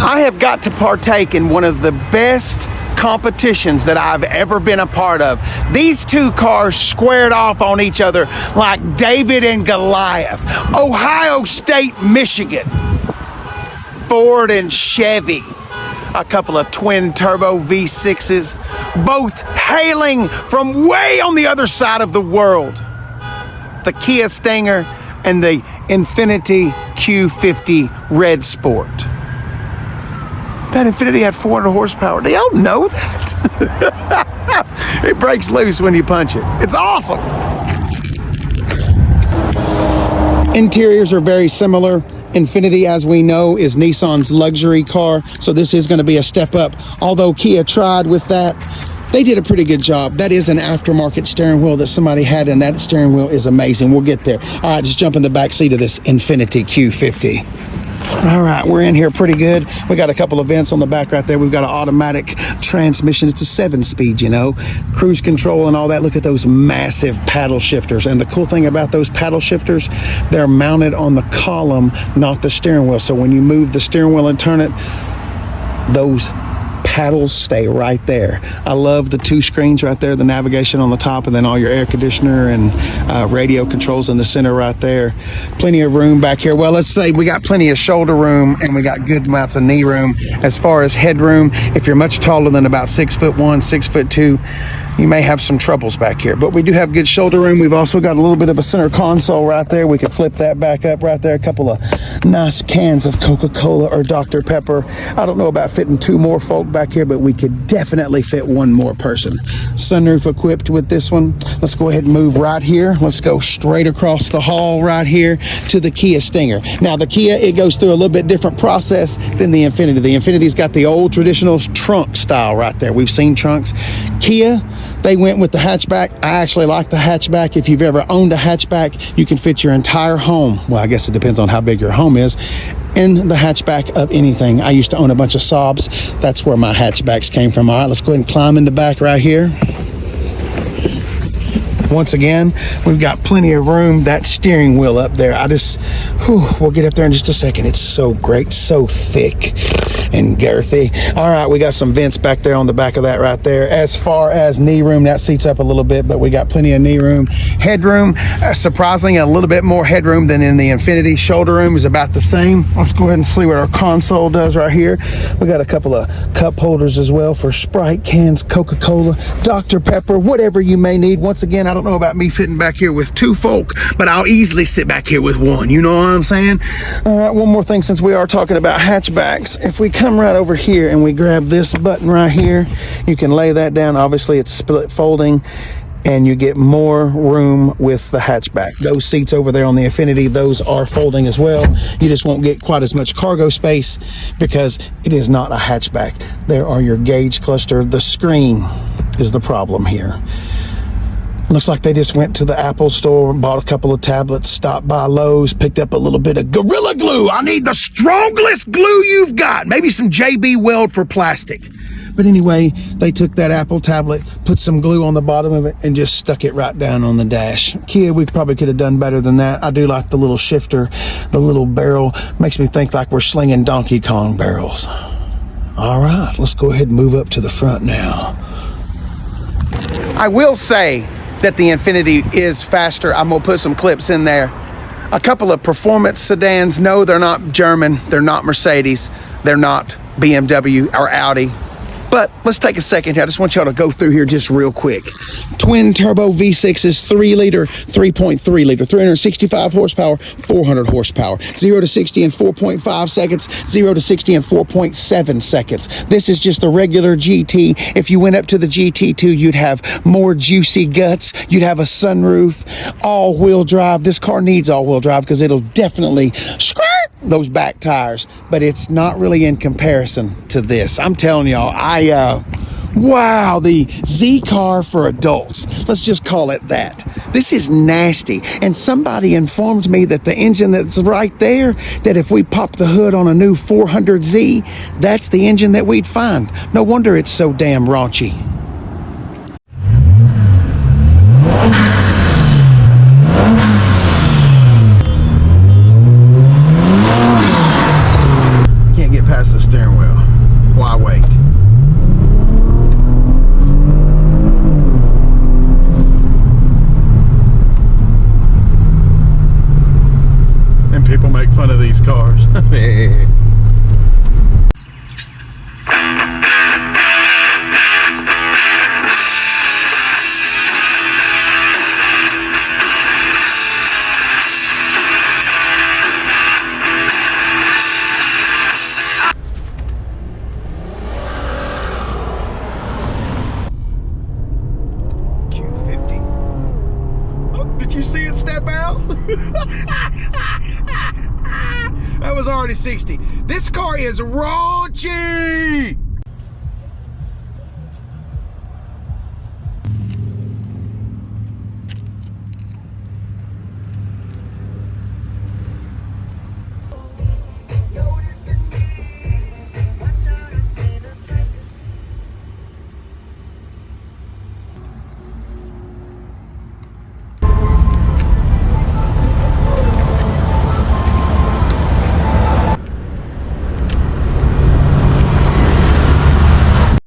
I have got to partake in one of the best competitions that I've ever been a part of. These two cars squared off on each other like David and Goliath. Ohio State, Michigan. Ford and Chevy. A couple of twin turbo V6s, both hailing from way on the other side of the world. The Kia Stinger and the Infiniti Q50 Red Sport. That Infiniti had 400 horsepower. Do y'all know that? It breaks loose when you punch it. It's awesome. Interiors are very similar. Infiniti, as we know, is Nissan's luxury car, so this is going to be a step up. Although Kia tried with that, they did a pretty good job. That is an aftermarket steering wheel that somebody had, and that steering wheel is amazing. We'll get there. All right, just jump in the back seat of this Infiniti Q50. All right, we're in here pretty good. We got a couple of vents on the back right there. We've got an automatic transmission. It's a 7-speed, you know, cruise control and all that. Look at those massive paddle shifters. And the cool thing about those paddle shifters, they're mounted on the column, not the steering wheel. So when you move the steering wheel and turn it, those paddles stay right there. I love the two screens right there, the navigation on the top, and then all your air conditioner and radio controls in the center right there. Plenty of room back here. Well, let's say we got plenty of shoulder room and we got good amounts of knee room. As far as headroom, if you're much taller than about 6'1", 6'2", you may have some troubles back here, but we do have good shoulder room. We've also got a little bit of a center console right there. We can flip that back up right there. A couple of nice cans of Coca-Cola or Dr. Pepper. I don't know about fitting 2 more folk back here, but we could definitely fit 1 more person. Sunroof equipped with this one. Let's go ahead and move right here. Let's go straight across the hall right here to the Kia Stinger. Now the Kia, it goes through a little bit different process than the Infiniti. The Infiniti's got the old traditional trunk style right there. We've seen trunks. Kia, they went with the hatchback. I actually like the hatchback. If you've ever owned a hatchback, you can fit your entire home. Well, I guess it depends on how big your home is. In the hatchback of anything. I used to own a bunch of Saabs. That's where my hatchbacks came from. All right, let's go ahead and climb in the back right here. Once again, we've got plenty of room. That steering wheel up there, we'll get up there in just a second. It's so great, so thick and girthy. All right, we got some vents back there on the back of that right there. As far as knee room, that seats up a little bit, but we got plenty of knee room. Headroom, surprisingly, a little bit more headroom than in the Infiniti. Shoulder room is about the same. Let's go ahead and see what our console does right here. We got a couple of cup holders as well for Sprite cans, Coca-Cola, Dr. Pepper, whatever you may need. Once again, I don't know about me fitting back here with 2 folk, but I'll easily sit back here with 1. You know what I'm saying? All right, one more thing since we are talking about hatchbacks. If we come right over here and we grab this button right here, you can lay that down. Obviously, it's split folding, and you get more room with the hatchback. Those seats over there on the Infiniti, those are folding as well. You just won't get quite as much cargo space because it is not a hatchback. There are your gauge cluster. The screen is the problem here. Looks like they just went to the Apple store, bought a couple of tablets, stopped by Lowe's, picked up a little bit of Gorilla Glue. I need the strongest glue you've got. Maybe some JB Weld for plastic. But anyway, they took that Apple tablet, put some glue on the bottom of it, and just stuck it right down on the dash. Kia, we probably could have done better than that. I do like the little shifter, the little barrel. Makes me think like we're slinging Donkey Kong barrels. All right, let's go ahead and move up to the front now. I will say that the Infiniti is faster. I'm gonna put some clips in there. A couple of performance sedans. No, they're not German. They're not Mercedes. They're not BMW or Audi. But let's take a second here. I just want y'all to go through here just real quick. Twin turbo V6s, 3 liter, 3.3 liter, 365 horsepower, 400 horsepower. 0 to 60 in 4.5 seconds, 0 to 60 in 4.7 seconds. This is just the regular GT. If you went up to the GT2, you'd have more juicy guts. You'd have a sunroof, all-wheel drive. This car needs all-wheel drive because it'll definitely skirt those back tires, but it's not really in comparison to this. I'm telling y'all, wow, the Z car for adults. Let's just call it that. This is nasty. And somebody informed me that the engine that's right there, that if we pop the hood on a new 400Z, that's the engine that we'd find. No wonder it's so damn raunchy. past the steering wheel. Why wait? And people make fun of these cars. Q50. Oh, did you see it step out? That was already 60. This car is raunchy.